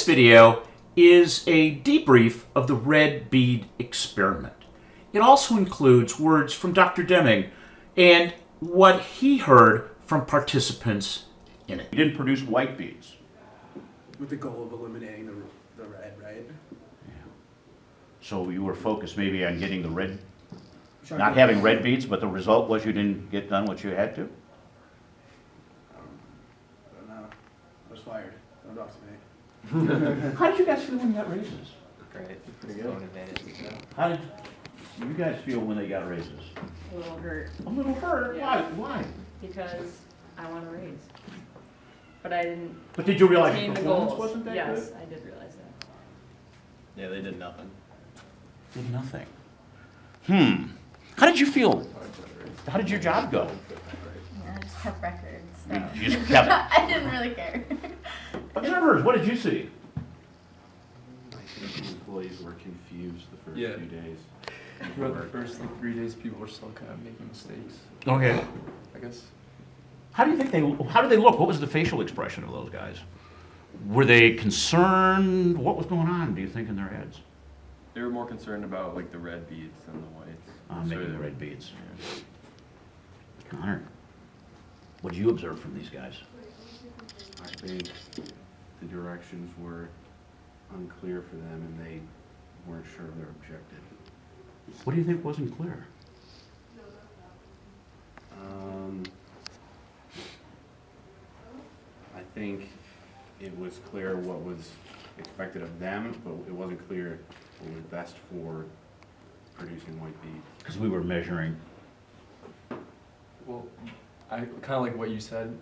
video is a debrief of the red bead experiment. It also includes words from Dr. Deming and what he heard from participants in it. He didn't produce white beads. With the goal of eliminating the red, right? Yeah. So you were focused maybe on getting the red, not having red beads, but the result was you didn't get done what you had to? I don't know. I was fired. Don't talk to me. How did you guys feel when you got raises? Great. Pretty good. How did you guys feel when they got raises? A little hurt. A little hurt? Yeah. Why? Because I want a raise. But I didn't But did you realize attain the the performance goals. wasn't that Yes, good? I did realize that. Yeah, they did nothing. Did nothing. How did you feel? How did your job go? Yeah, I just kept records. So. You just kept it. I didn't really care. Observers, what did you see? I think the employees were confused the first Yeah. few days. Throughout the first 3 days, people were still kind of making mistakes, Okay. I guess. How do you think how did they look? What was the facial expression of those guys? Were they concerned? What was going on, do you think, in their heads? They were more concerned about like the red beads than the whites. Making the red beads. Connor, what did you observe from these guys? I think the directions were unclear for them and they weren't sure of their objective. What do you think wasn't clear? I think it was clear what was expected of them, but it wasn't clear what was best for producing white beads. Because we were measuring. Well, I kind of like what you said.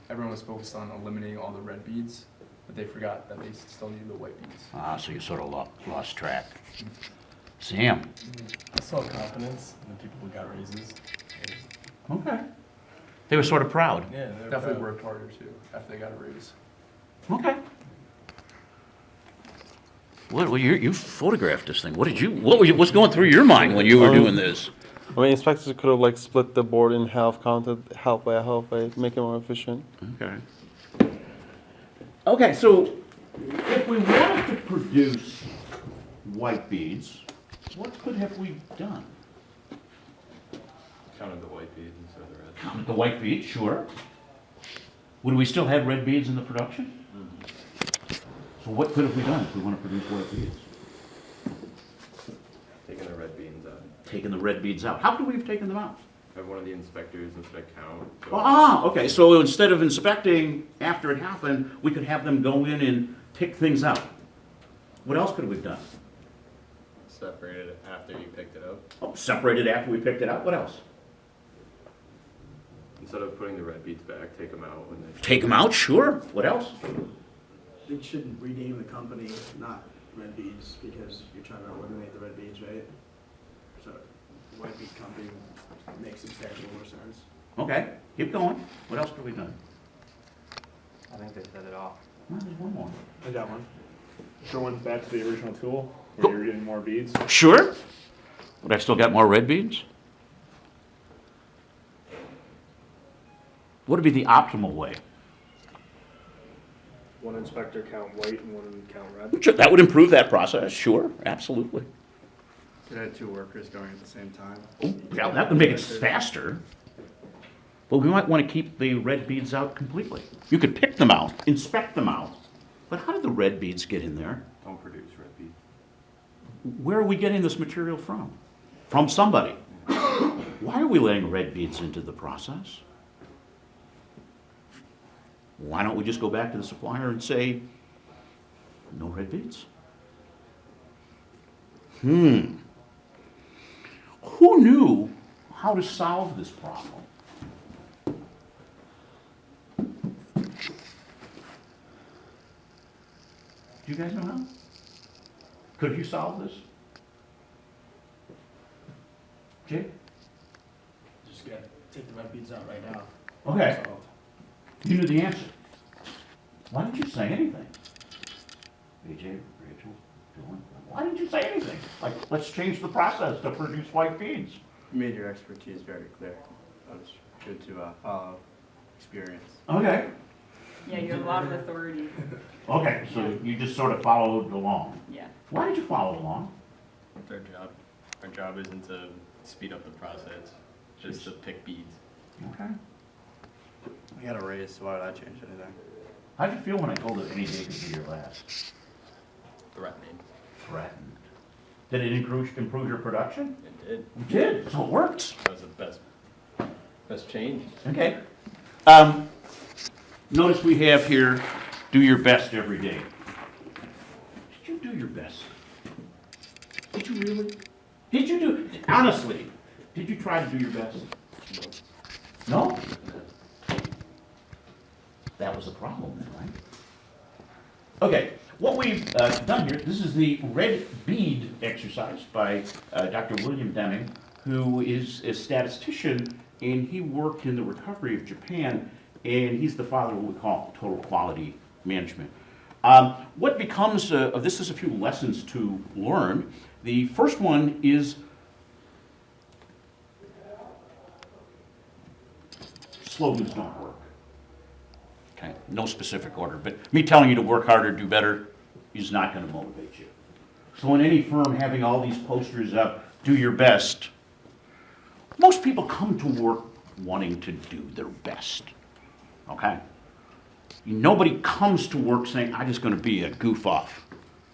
Everyone was focused on eliminating all the red beads, but they forgot that they still needed the white beads. So you sort of lost track. Sam. I saw confidence in the people who got raises. Okay. They were sort of proud. Yeah, they Definitely worked harder too after they got a raise. Okay. Well, you photographed this thing. What's going through your mind when you were doing this? I mean, inspectors could have like split the board in half, counted halfway, make it more efficient. Okay. Okay, so if we wanted to produce white beads, what have we done? Counted the white beads instead of the red. Counted the white beads, sure. Would we still have red beads in the production? So what could have we done if we want to produce white beads? Taking the red beads out. Taken the red beads out. How could we have taken them out? Have one of the inspectors instead of count. Okay, so instead of inspecting after it happened, we could have them go in and pick things out. What else could we have done? Separated it after you picked it up. Oh, separated after we picked it out. What else? Instead of putting the red beads back, take them out when they. Take them out, sure. What else? They should rename the company, not Red Beads, because you're trying to eliminate the red beads, right? So, White Bead Company makes substantially more sense. Okay, keep going. What else could we have done? I think they said it all. Well, there's one more. I got one. Going back to the original tool, where you're getting more beads. Sure. But I've still got more red beads. What would be the optimal way? One inspector count white and one count red. Sure, that would improve that process. Sure, absolutely. Could have 2 workers going at the same time. Oh, yeah, that would make it faster. But we might want to keep the red beads out completely. You could pick them out, inspect them out. But how did the red beads get in there? Don't produce red beads. Where are we getting this material from? From somebody. Why are we letting red beads into the process? Why don't we just go back to the supplier and say, no red beads? Who knew how to solve this problem? Do you guys know how? Could you solve this? Jake? Just gotta take the red beads out right now. Okay. Solved. You knew the answer. Why didn't you say anything? AJ, Rachel, Dylan, why didn't you say anything? Like, let's change the process to produce white beads. You made your expertise very clear. That was good to follow experience. Okay. Yeah, you have a lot of authority. Okay, so you just sort of followed along. Yeah. Why did you follow along? It's our job. Our job isn't to speed up the process, just to pick beads. Okay. I got a raise, so why would I change anything? How'd you feel when I told you any day could be your last? Threatening. Threatened. Did it improve your production? It did. It did, so it works. That was the best change. Okay. Notice we have here, do your best every day. Did you do your best? Did you really? Did you do, honestly, did you try to do your best? No? That was the problem then, right? Okay, what we've done here, this is the red bead exercise by Dr. William Deming, who is a statistician, and he worked in the recovery of Japan, and he's the father of what we call total quality management. What becomes of this is a few lessons to learn. The first one is slogans don't work. Okay, no specific order, but me telling you to work harder, do better, is not going to motivate you. So in any firm having all these posters up, do your best, most people come to work wanting to do their best. Okay? Nobody comes to work saying, I'm just going to be a goof off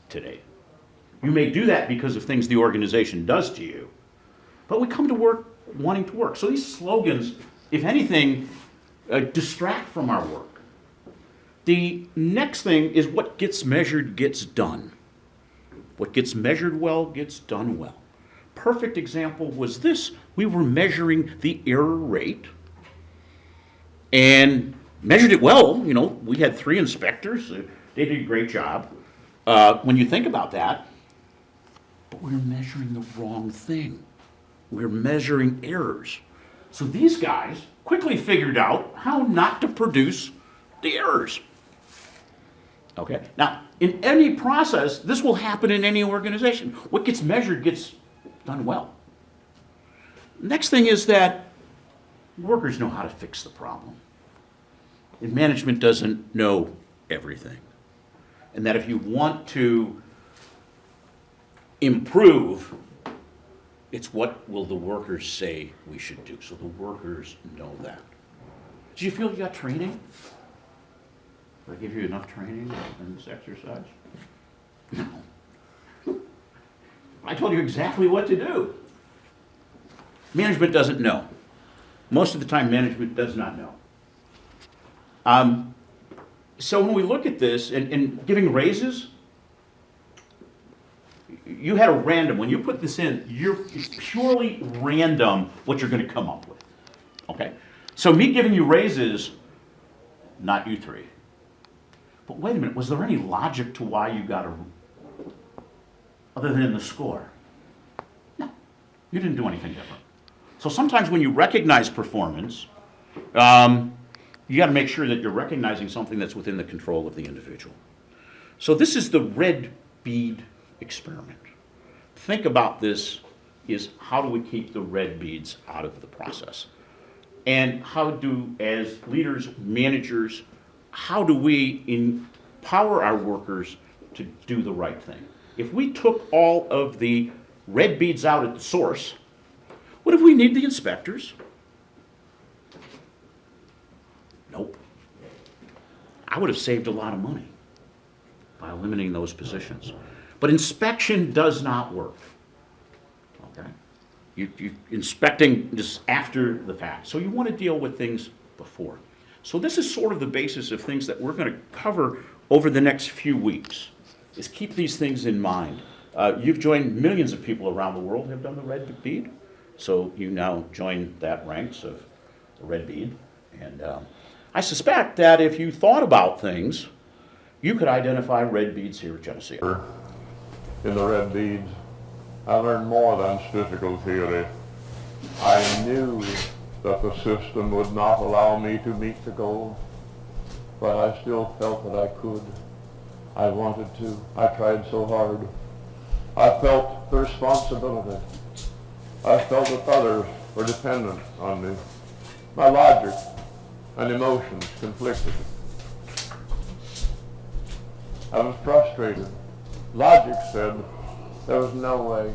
today. You may do that because of things the organization does to you, but we come to work wanting to work. So these slogans, if anything, distract from our work. The next thing is what gets measured gets done. What gets measured well gets done well. Perfect example was this. We were measuring the error rate and measured it well. You know, we had 3 inspectors. They did a great job. When you think about that, but we're measuring the wrong thing. We're measuring errors. So these guys quickly figured out how not to produce the errors. Okay, now in any process, this will happen in any organization. What gets measured gets done well. Next thing is that workers know how to fix the problem. And management doesn't know everything. And that if you want to improve, it's what will the workers say we should do. So the workers know that. Do you feel you got training? Did I give you enough training in this exercise? No. I told you exactly what to do. Management doesn't know. Most of the time, management does not know. So when we look at this and giving raises, you had a random. When you put this in, it's purely random what you're going to come up with. Okay? So me giving you raises, not you 3. But wait a minute, was there any logic to why you got other than the score? No, you didn't do anything different. So sometimes when you recognize performance, you got to make sure that you're recognizing something that's within the control of the individual. So this is the red bead experiment. Think about this is how do we keep the red beads out of the process? And how do, as leaders, managers, how do we empower our workers to do the right thing? If we took all of the red beads out at the source, what if we need the inspectors? Nope. I would have saved a lot of money by eliminating those positions. But inspection does not work. Okay? You're inspecting just after the fact. So you want to deal with things before. So this is sort of the basis of things that we're going to cover over the next few weeks, is keep these things in mind. You've joined millions of people around the world have done the red bead. So you now join that ranks of the red bead. And I suspect that if you thought about things, you could identify red beads here at Geneseo. In the red beads, I learned more than statistical theory. I knew that the system would not allow me to meet the goal, but I still felt that I could. I wanted to. I tried so hard. I felt the responsibility. I felt that others were dependent on me. My logic and emotions conflicted. I was frustrated. Logic said there was no way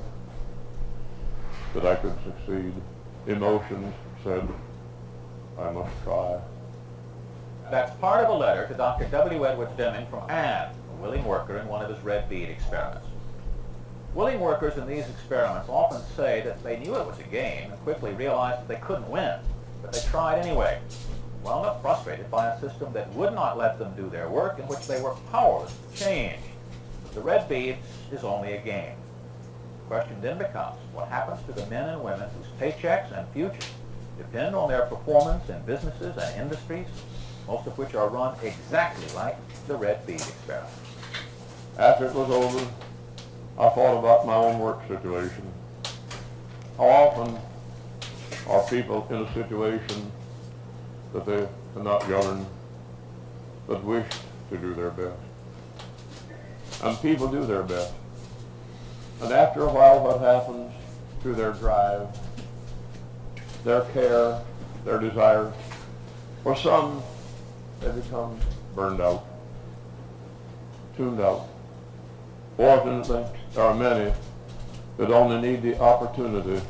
that I could succeed. Emotions said I must try. That's part of a letter to Dr. W. Edwards Deming from Ann, a willing worker in one of his red bead experiments. Willing workers in these experiments often say that they knew it was a game and quickly realized that they couldn't win, but they tried anyway, wound up frustrated by a system that would not let them do their work, in which they were powerless to change. The red beads is only a game. The question then becomes, what happens to the men and women whose paychecks and futures depend on their performance in businesses and industries, most of which are run exactly like the red bead experiment? After it was over, I thought about my own work situation. How often are people in a situation that they cannot govern, but wish to do their best? And people do their best. And after a while, what happens to their drive, their care, their desire? For some, they become burned out, tuned out. Fortunately, there are many that only need the opportunity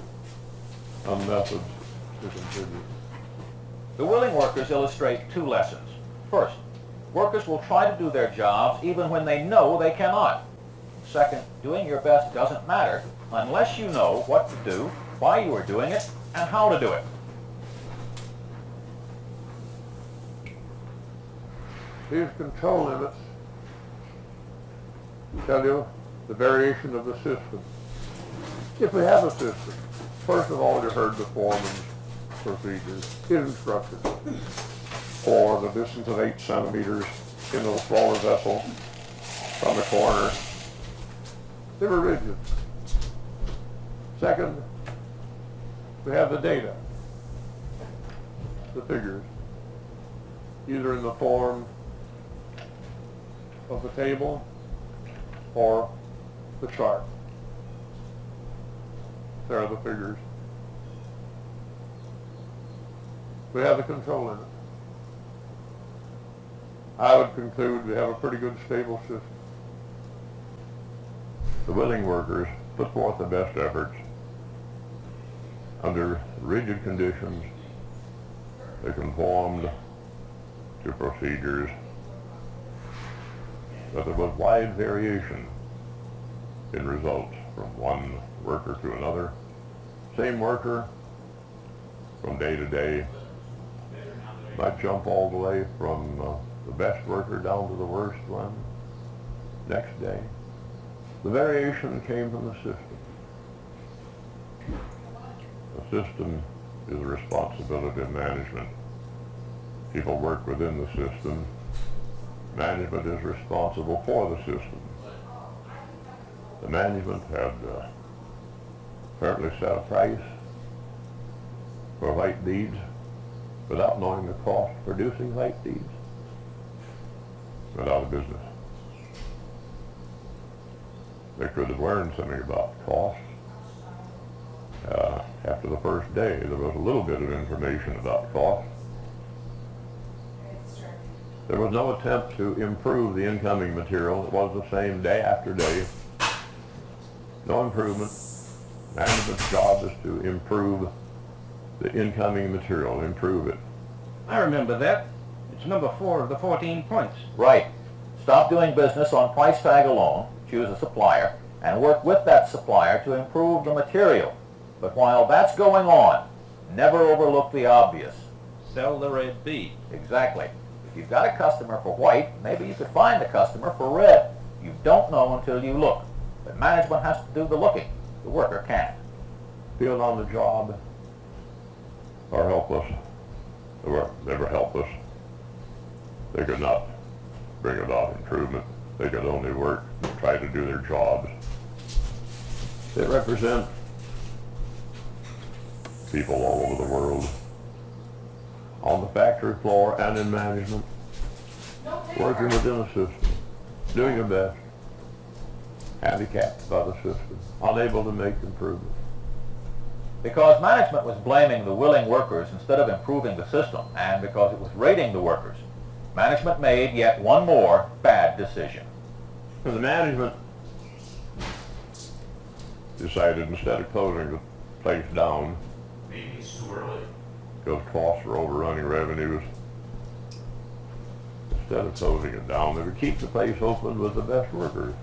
and methods to contribute. The willing workers illustrate two lessons. First, workers will try to do their jobs even when they know they cannot. Second, doing your best doesn't matter unless you know what to do, why you are doing it, and how to do it. These control limits tell you the variation of the system. If we have a system, first of all, you heard the foreman's procedures, his instructions, for the distance of 8 centimeters into the smaller vessel from the corner. They were rigid. Second, we have the data, the figures, either in the form of the table or the chart. There are the figures. We have the control limit. I would conclude we have a pretty good stable system. The willing workers put forth the best efforts under rigid conditions. They conformed to procedures, but there was wide variation in results from one worker to another. Same worker from day to day might jump all the way from the best worker down to the worst one next day. The variation came from the system. The system is the responsibility of management. People work within the system. Management is responsible for the system. The management had apparently set a price for white beads without knowing the cost of producing white beads. Went out of business. They could have learned something about cost. After the first day, there was a little bit of information about cost. There was no attempt to improve the incoming material. It was the same day after day. No improvement. Management's job is to improve the incoming material, improve it. I remember that. It's number 4 of the 14 points. Right. Stop doing business on price tag alone, choose a supplier, and work with that supplier to improve the material. But while that's going on, never overlook the obvious. Sell the red bead. Exactly. If you've got a customer for white, maybe you could find a customer for red. You don't know until you look. But management has to do the looking. The worker can't. Field on the job are helpless. They were never helpless. They could not bring about improvement. They could only work and try to do their jobs. They represent people all over the world, on the factory floor and in management, working within a system, doing their best, handicapped by the system, unable to make improvements. Because management was blaming the willing workers instead of improving the system, and because it was rating the workers, management made yet one more bad decision. And the management decided instead of closing the place down, Maybe it's too early. because costs are overrunning revenues, instead of closing it down, they would keep the place open with the best workers.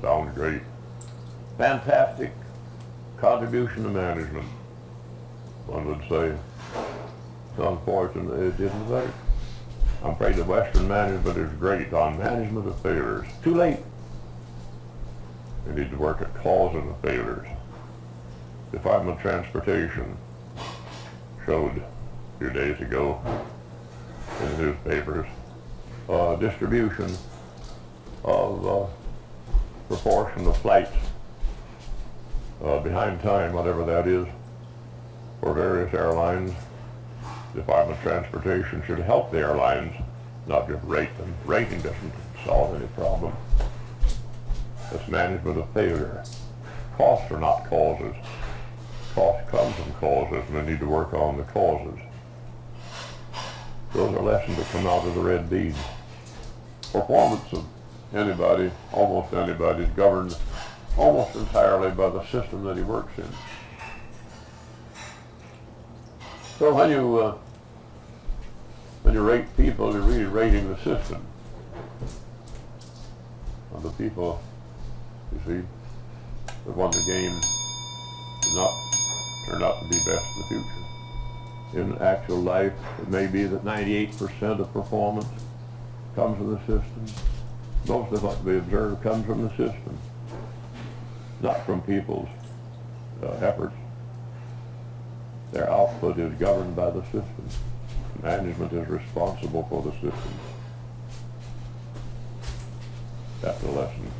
Sounds great. Fantastic contribution to management, one would say. It's unfortunate it didn't work. I'm afraid the Western management is great on management of failures. Too late. They need to work at causing the failures. Department of Transportation showed a few days ago in the newspapers distribution of proportion of flights behind time, whatever that is, for various airlines. Department of Transportation should help the airlines, not just rate them. Rating doesn't solve any problem. It's management of failure. Costs are not causes. Costs come from causes, and they need to work on the causes. Those are lessons that come out of the red bead. Performance of anybody, almost anybody, is governed almost entirely by the system that he works in. So when you rate people, you're really rating the system. And the people, you see, that won the game did not turn out to be best in the future. In actual life, it may be that 98% of performance comes from the system. Most of what we observe comes from the system, not from people's efforts. Their output is governed by the system. Management is responsible for the system. That's the lesson.